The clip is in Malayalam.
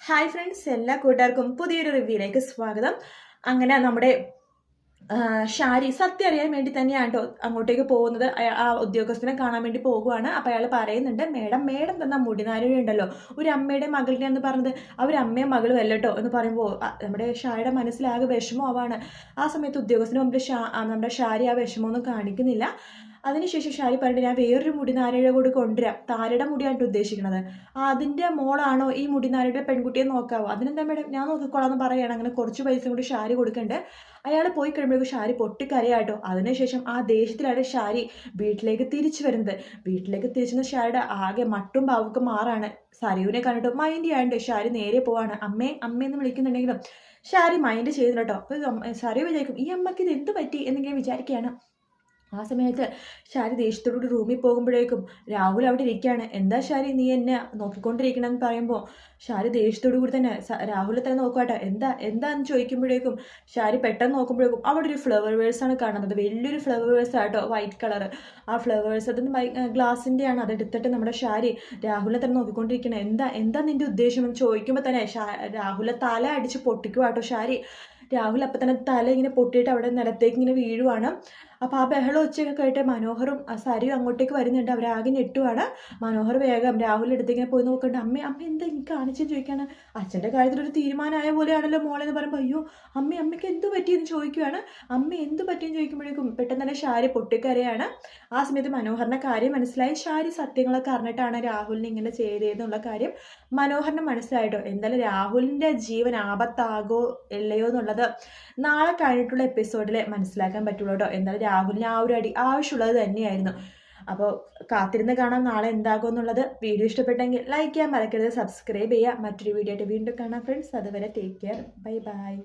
ഹായ് ഫ്രണ്ട്സ്, എല്ലാ കൂട്ടുകാർക്കും പുതിയൊരു റിവ്യൂയിലേക്ക് സ്വാഗതം. അങ്ങനെ നമ്മുടെ ഷാരി സത്യം അറിയാൻ വേണ്ടി തന്നെയാണ് കേട്ടോ അങ്ങോട്ടേക്ക് പോകുന്നത്. ആ ഉദ്യോഗസ്ഥനെ കാണാൻ വേണ്ടി പോകുവാണ്. അപ്പോൾ അയാൾ പറയുന്നുണ്ട്, മേഡം തന്ന മുടിനാരിഴ ഉണ്ടല്ലോ, ഒരു അമ്മയുടെ മകളുടെ എന്ന് പറഞ്ഞത് അവരമ്മയും മകളും അല്ല കേട്ടോ എന്ന് പറയുമ്പോൾ നമ്മുടെ ഷാരിയുടെ മനസ്സിലാകെ വിഷമമാവാണ്. ആ സമയത്ത് ഉദ്യോഗസ്ഥന് മുമ്പിൽ നമ്മുടെ ഷാരി ആ വിഷമമൊന്നും കാണിക്കുന്നില്ല. അതിനുശേഷം ഷാരി പറഞ്ഞിട്ട്, ഞാൻ വേറൊരു മുടിനാരിഴ കൂടി കൊണ്ടുവരാം, താരയുടെ മുടിയാണ് ഉദ്ദേശിക്കുന്നത്, അതിൻ്റെ മോളാണോ ഈ മുടിനാരിയുടെ പെൺകുട്ടിയെ നോക്കാവോ? അതിനെന്താ മേഡം, ഞാൻ നോക്കിക്കോളാം എന്ന് പറയുകയാണ്. അങ്ങനെ കുറച്ച് പൈസ കൂടി ഷാരി കൊടുക്കണ്ട്. അയാൾ പോയി കഴിയുമ്പോഴേക്കും ഷാരി പൊട്ടിക്കരയാട്ടോ. അതിനുശേഷം ആ ദേഷ്യത്തിലാണ് ഷാരി വീട്ടിലേക്ക് തിരിച്ചു വരുന്നത്. വീട്ടിലേക്ക് തിരിച്ചുന്ന ഷാരിയുടെ ആകെ മട്ടും പാവക്കും മാറാണ്. സരയുവിനെ കണ്ടിട്ട് മൈൻഡ് ചെയ്യാണ്ട് ഷാരി നേരെ പോവാണ്. അമ്മേ അമ്മയെന്ന് വിളിക്കുന്നുണ്ടെങ്കിലും ഷാരി മൈൻഡ് ചെയ്യുന്നു കേട്ടോ. അപ്പോൾ സരയു വിചാരിക്കും, ഈ അമ്മയ്ക്ക് ഇത് എന്ത് പറ്റി എന്നിങ്ങനെ വിചാരിക്കുകയാണ്. ആ സമയത്ത് ഷാരി ദേഷ്യത്തോടുകൂടി റൂമിൽ പോകുമ്പോഴേക്കും രാഹുൽ അവിടെ ഇരിക്കുകയാണ്. എന്താ ഷാരി നീ എന്നെ നോക്കിക്കൊണ്ടിരിക്കണമെന്ന് പറയുമ്പോൾ ഷാരി ദേഷ്യത്തോടു കൂടി തന്നെ രാഹുലിനെ തന്നെ നോക്കുവാട്ടെ. എന്താന്ന് ചോദിക്കുമ്പോഴേക്കും ഷാരി പെട്ടെന്ന് നോക്കുമ്പോഴേക്കും അവിടെ ഒരു ഫ്ലവർ വേഴ്സാണ് കാണുന്നത്. വലിയൊരു ഫ്ലവർ വേഴ്സ് ആട്ടോ, വൈറ്റ് കളർ. ആ ഫ്ലവേഴ്സ് അതിന് ഗ്ലാസിൻ്റെയാണ്. അതെടുത്തിട്ട് നമ്മുടെ ഷാരി രാഹുലിനെ തന്നെ നോക്കിക്കൊണ്ടിരിക്കണം. എന്താ നിന്റെ ഉദ്ദേശം എന്ന് ചോദിക്കുമ്പോൾ തന്നെ രാഹുലിനെ തല അടിച്ച് പൊട്ടിക്കുവാട്ടോ ഷാരി. രാഹുൽ അപ്പം തന്നെ തല ഇങ്ങനെ പൊട്ടിയിട്ട് അവിടെ നിലത്തേക്ക് ഇങ്ങനെ വീഴുവാണ്. അപ്പോൾ ആ ബഹളം ഒച്ചയൊക്കെ കേട്ട് മനോഹറും സരിയും അങ്ങോട്ടേക്ക് വരുന്നുണ്ട്. അവരാകെ ഞെട്ടുവാണ്. മനോഹർ വേഗം രാഹുലിൻ്റെ അടുത്ത് ഇങ്ങനെ പോയി നോക്കുന്നുണ്ട്. അമ്മ എന്താ എനിക്ക് കാണിച്ചെന്ന് ചോദിക്കുകയാണ്. അച്ഛൻ്റെ കാര്യത്തിലൊരു തീരുമാനമായ പോലെയാണല്ലോ മോളെന്ന് പറയുമ്പോൾ, അയ്യോ അമ്മയ്ക്ക് എന്ത് പറ്റിയെന്ന് ചോദിക്കുകയാണ്. അമ്മ എന്ത് പറ്റിയെന്ന് ചോദിക്കുമ്പോഴേക്കും പെട്ടെന്ന് തന്നെ ഷാരി പൊട്ടിക്കരയാണ്. ആ സമയത്ത് മനോഹറിൻ്റെ കാര്യം മനസ്സിലായി. ഷാരി സത്യങ്ങളൊക്കെ അറിഞ്ഞിട്ടാണ് രാഹുലിനെ ഇങ്ങനെ ചെയ്തതെന്നുള്ള കാര്യം മനോഹറിന് മനസ്സിലായിട്ടോ. എന്തായാലും രാഹുലിൻ്റെ ജീവൻ ആപത്താകോ ഇല്ലയോ എന്നുള്ളത് നാളെ കഴിഞ്ഞിട്ടുള്ള എപ്പിസോഡിൽ മനസ്സിലാക്കാൻ പറ്റുള്ളൂ കേട്ടോ. എന്തായാലും രാഹുലിന് ആ ഒരു അടി ആവശ്യമുള്ളത് തന്നെയായിരുന്നു. അപ്പോൾ കാത്തിരുന്ന് കാണാം നാളെ എന്താകും എന്നുള്ളത്. വീഡിയോ ഇഷ്ടപ്പെട്ടെങ്കിൽ ലൈക്ക് ചെയ്യാൻ മറക്കരുത്, സബ്സ്ക്രൈബ് ചെയ്യുക. മറ്റൊരു വീഡിയോ ആയിട്ട് വീണ്ടും കാണാം ഫ്രണ്ട്സ്. അതുവരെ ടേക്ക് കെയർ, ബൈ ബൈ.